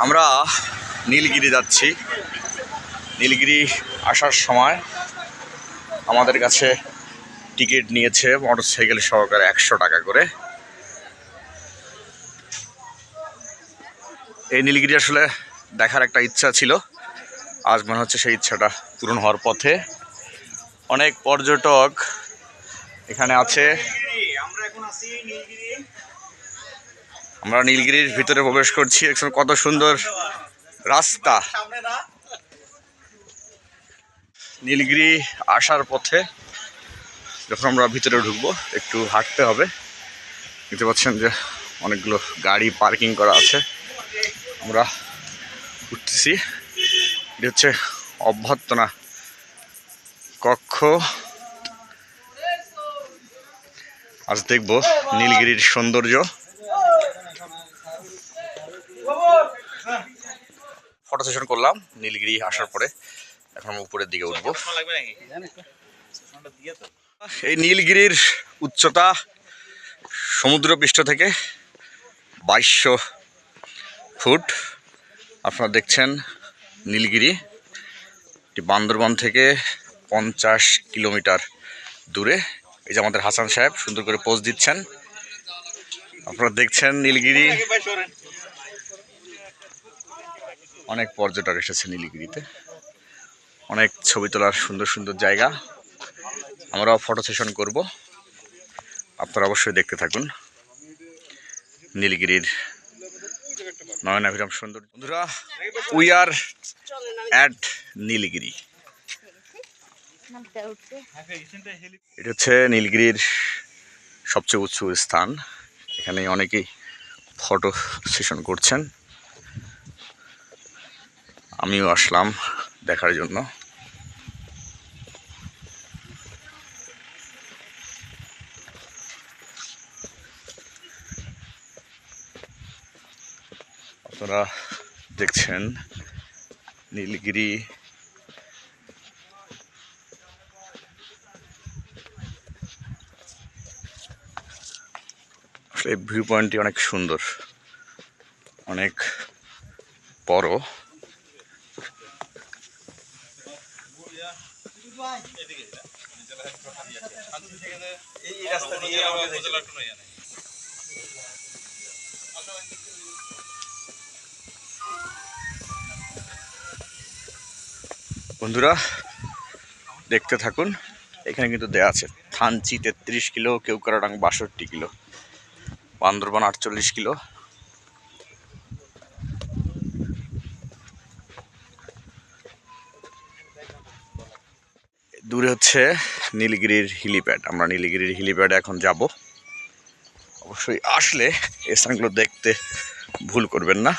আমরা নীলগিরি যাচ্ছি। নীলগিরি আসার সময় আমাদের কাছে টিকিট নিয়েছে মোটরসাইকেল সহকারে 100 টাকা করে। এই নীলগিরি আসলে দেখার একটা ইচ্ছা ছিল, আজ মনে হচ্ছে সেই ইচ্ছাটা পূরণ হওয়ার পথে। অনেক পর্যটক এখানে আছে। আমরা নীলগিরির ভিতরে প্রবেশ করছি। একদম কত সুন্দর রাস্তা। নীলগিরি আসার পথে যখন আমরা ভিতরে ঢুকবো একটু হাঁটতে হবে। দেখতে পাচ্ছেন যে অনেকগুলো গাড়ি পার্কিং করা আছে। আমরা উঠতেছি। এটা হচ্ছে অভ্যর্থনা কক্ষ। আজ দেখবো নীলগিরির সৌন্দর্য। ফটো সেশন করলাম নীলগিরি আসার পরে। এখন উপরের দিকে উঠবো। এই নীলগিরির উচ্চতা সমুদ্রপৃষ্ঠ থেকে 2200 ফুট। আপনারা দেখছেন নীলগিরি, এটি বান্দরবান থেকে 50 কিলোমিটার দূরে। এই যে আমাদের হাসান সাহেব সুন্দর করে পোজ দিচ্ছেন। আপনারা দেখছেন নীলগিরি। অনেক পর্যটক এসেছে নীলগিরিতে। অনেক ছবি তোলার সুন্দর সুন্দর জায়গা। আমরাও ফটো সেশন করব, আপনারা অবশ্যই দেখতে থাকুন নীলগিরির নয়নাভিরাম সুন্দর। বন্ধুরা, উই আর অ্যাট নীলগিরি। এটা হচ্ছে নীলগিরির সবচেয়ে উঁচু স্থান। এখানে অনেকেই ফটো সেশন করছেন। আমিও আসলাম দেখার জন্য। আপনারা দেখছেন নীলগিরি। আসলে এই ভিউ পয়েন্টটি অনেক সুন্দর, অনেক বড়। বন্ধুরা দেখতে থাকুন। এখানে কিন্তু দেয়া আছে Thanchi 33 kilo, Keokradong 62 kilo, Bandarban 48 kilo. দূরে হচ্ছে নীলগিরির হিলিপ্যাড। আমরা নীলগিরির হিলিপ্যাডে এখন যাব। অবশ্যই আসলে এই স্থানগুলো দেখতে ভুল করবেন না।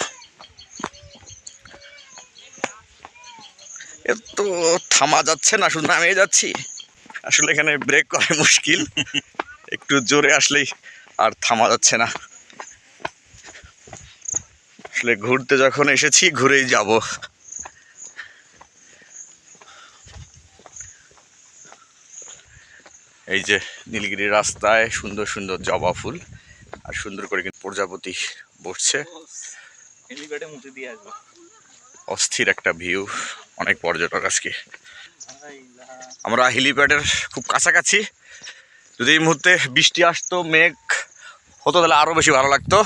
এ তো থামা যাচ্ছে না, শুধু নামিয়ে যাচ্ছি। আসলে এখানে ব্রেক করা মুশকিল, একটু জোরে আসলেই আর থামা যাচ্ছে না। আসলে ঘুরতে যখন এসেছি ঘুরেই যাব। এই যে নীলগিরি রাস্তায় সুন্দর সুন্দর জবা ফুল, আর সুন্দর করে কিন্তু প্রজাপতি বসছে। অস্থির একটা ভিউ, অনেক পর্যটক আজকে। আমরা হেলিপ্যাডের খুব কাছাকাছি। যদি এই মুহূর্তে বৃষ্টি আসতো, মেঘ হতো, তাহলে আরো বেশি ভালো লাগতো।